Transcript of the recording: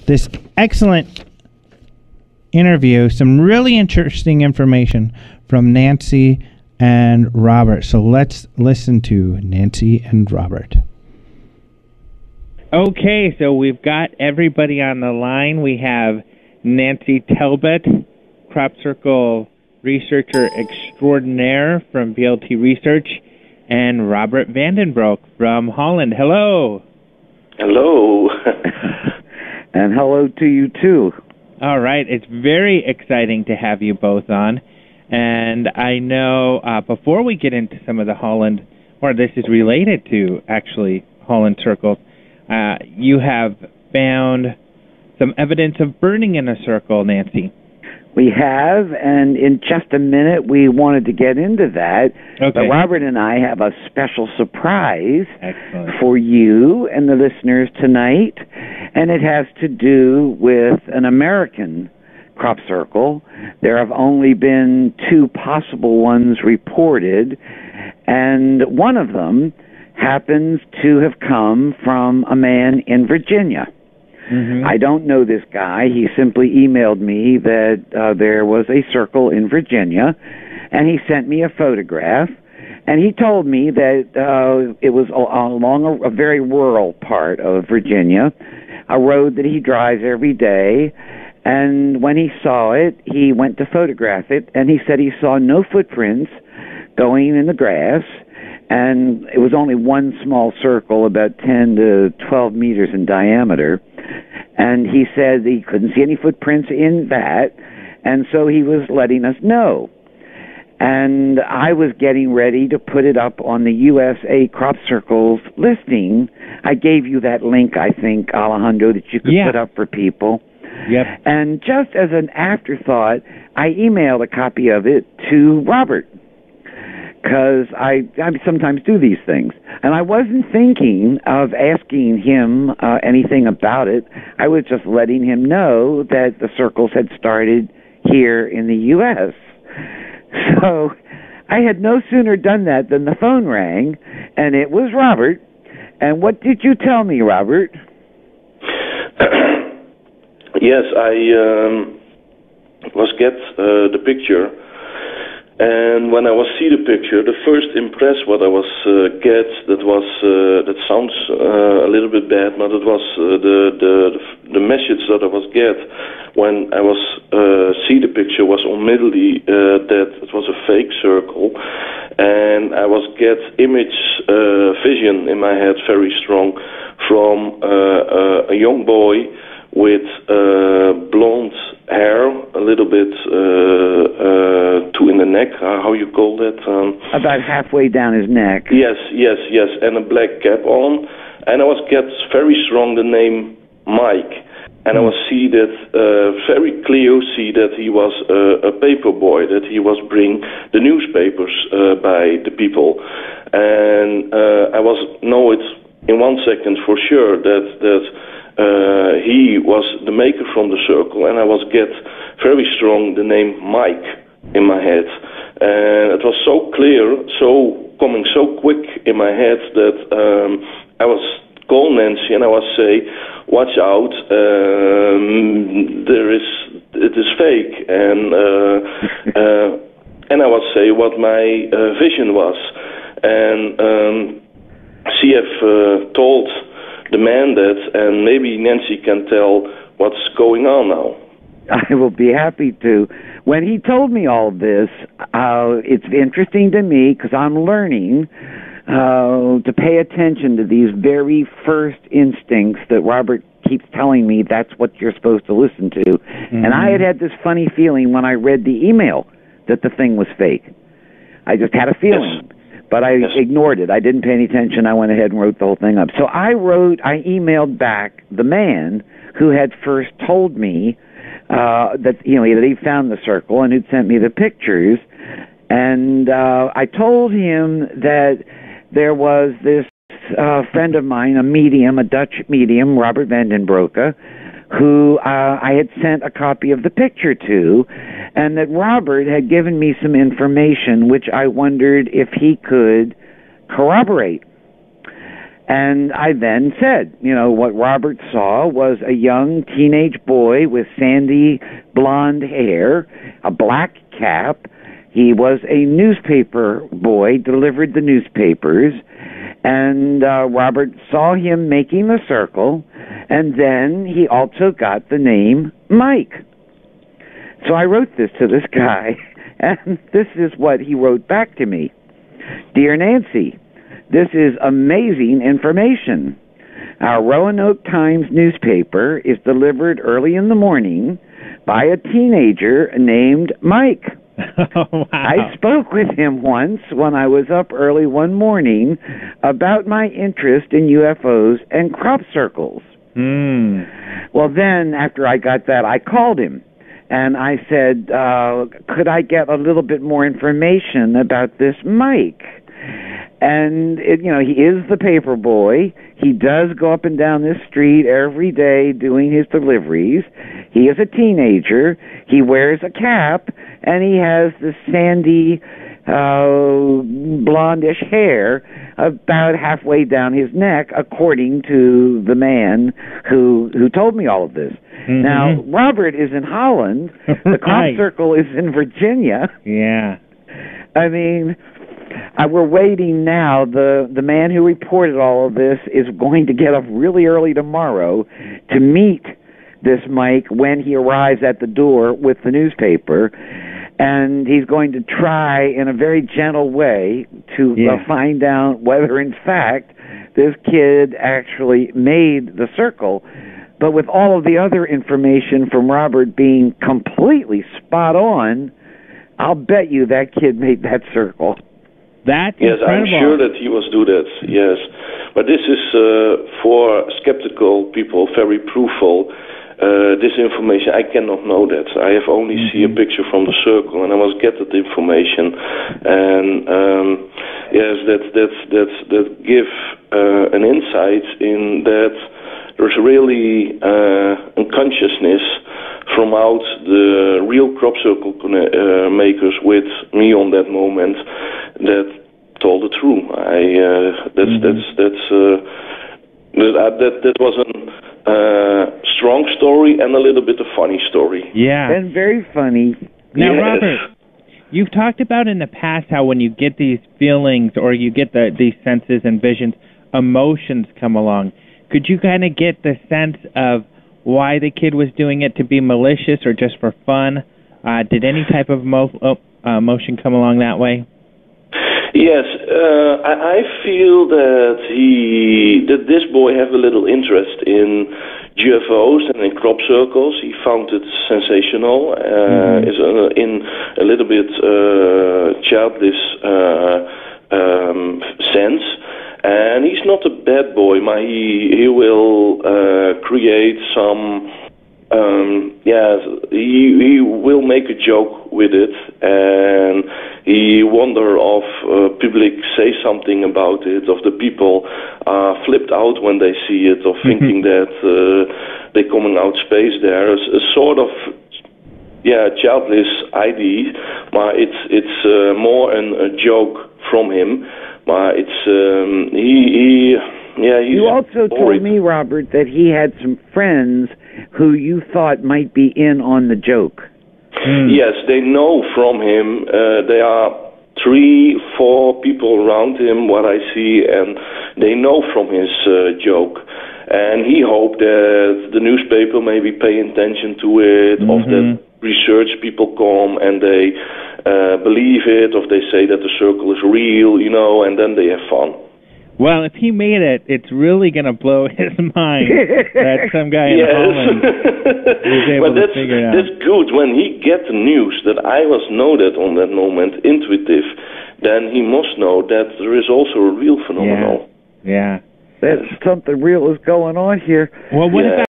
this excellent interview, some really interesting information from Nancy and Robbert. So let's listen to Nancy and Robbert. Okay, so we've got everybody on the line. We have Nancy Talbot, crop circle researcher extraordinaire from VLT Research, and Robbert Vandenbroek from Holland. Hello. Hello. And hello to you, too. All right. It's very exciting to have you both on. And I know before we get into some of the Holland, or this is related to actually Holland circles, you have found some evidence of burning in a circle, Nancy. We have, and in just a minute, we wanted to get into that. Okay. But Robbert and I have a special surprise Excellent. for you and the listeners tonight, and it has to do with an American crop circle. There have only been 2 possible ones reported, and one of them happens to have come from a man in Virginia. Mm-hmm. I don't know this guy. He simply emailed me that there was a circle in Virginia, and he sent me a photograph, and he told me that it was along a very rural part of Virginia, a road that he drives every day, and when he saw it, he went to photograph it, and he said he saw no footprints going in the grass, and it was only one small circle about 10 to 12 meters in diameter. And he said he couldn't see any footprints in that, and so he was letting us know. And I was getting ready to put it up on the USA Crop Circles listing. I gave you that link, I think, Alejandro, that you could put up for people. Yep. And just as an afterthought, I emailed a copy of it to Robbert, because I sometimes do these things. And I wasn't thinking of asking him anything about it. I was just letting him know that the circles had started here in the U.S. So I had no sooner done that than the phone rang, and it was Robbert. And what did you tell me, Robbert? Yes, I was get the picture. And when I was see the picture, the first impress what I was get, that sounds a little bit bad, but it was the message that I was get when I was see the picture was immediately that it was a fake circle, and I was get image vision in my head very strong from a young boy with blonde hair, a little bit two in the neck, how you call that? About halfway down his neck. Yes, and a black cap on. And I was get very strong the name Mike. And I was see that, very clear see that he was a paper boy, that he was bring the newspapers by the people. And I was know it in 1 second for sure that he was the maker from the circle, and I was get very strong the name Mike in my head. And it was so clear, so coming so quick in my head that I was call Nancy and I was say, watch out, it is fake. And I was say what my vision was. And she have told the man that, and maybe Nancy can tell what's going on now. I will be happy to. When he told me all this, it's interesting to me because I'm learning to pay attention to these very first instincts that Robbert keeps telling me that's what you're supposed to listen to. Mm-hmm. And I had this funny feeling when I read the email that the thing was fake. I just had a feeling. Yes. But I ignored it. I didn't pay any attention. I went ahead and wrote the whole thing up. So I emailed back the man who had first told me that he found the circle and who'd sent me the pictures. And I told him that there was this friend of mine, a Dutch medium, Robbert Vandenbroeke, who I had sent a copy of the picture to, and that Robbert had given me some information which I wondered if he could corroborate. And I then said, what Robbert saw was a young teenage boy with sandy blonde hair, a black cap. He was a newspaper boy, delivered the newspapers, and Robbert saw him making the circle, and then he also got the name Mike. So I wrote this to this guy, and this is what he wrote back to me. Dear Nancy, this is amazing information. Our Roanoke Times newspaper is delivered early in the morning by a teenager named Mike. Oh, wow. I spoke with him once when I was up early one morning about my interest in UFOs and crop circles. Well, then, after I got that, I called him, and I said, could I get a little bit more information about this Mike? And, he is the paper boy. He does go up and down this street every day doing his deliveries. He is a teenager. He wears a cap, and he has the sandy, blondish hair about halfway down his neck, according to the man who told me all of this. Mm-hmm. Now, Robbert is in Holland. The crop circle is in Virginia. Yeah. I mean, we're waiting now. The man who reported all of this is going to get up really early tomorrow to meet this Mike when he arrives at the door with the newspaper, and he's going to try in a very gentle way to find out whether, in fact, this kid actually made the circle. But with all of the other information from Robbert being completely spot on, I'll bet you that kid made that circle. That's incredible. I'm sure that he was do that, yes. But this is, for skeptical people, very prooful. This information, I cannot know that. I have only see a picture from the circle, and I must get that information. And yes, that give an insight in that there's really a consciousness from out the real crop circle makers with me on that moment that told the truth. That was a strong story and a little bit of funny story. Yeah, and very funny. Now, yes. Robbert, you've talked about in the past how when you get these feelings or you get these senses and visions, emotions come along. Could you kind of get the sense of why the kid was doing it, to be malicious or just for fun? Did any type of emotion come along that way? Yes, I feel that this boy have a little interest in UFOs and in crop circles. He found it sensational, is in a little bit childish sense. And he's not a bad boy, he will create some, he will make a joke with it, and he wonder if public say something about it, of the people are flipped out when they see it, or thinking that they're coming out space there. It's a sort of, childish idea, but it's more a joke from him. It's You also told me, Robbert, that he had some friends who you thought might be in on the joke. Yes, they know from him. There are 3-4 people around him, what I see, and they know from his joke. And he hoped that the newspaper maybe pay attention to it, of that research people come and they believe it, or they say that the circle is real, and then they have fun. Well, if he made it, it's really going to blow his mind that some guy in Holland was able to figure it out. That's good. When he get the news that I was noted on that moment, intuitive, then he must know that there is also a real phenomenon. Yeah. That something real is going on here. Well, what about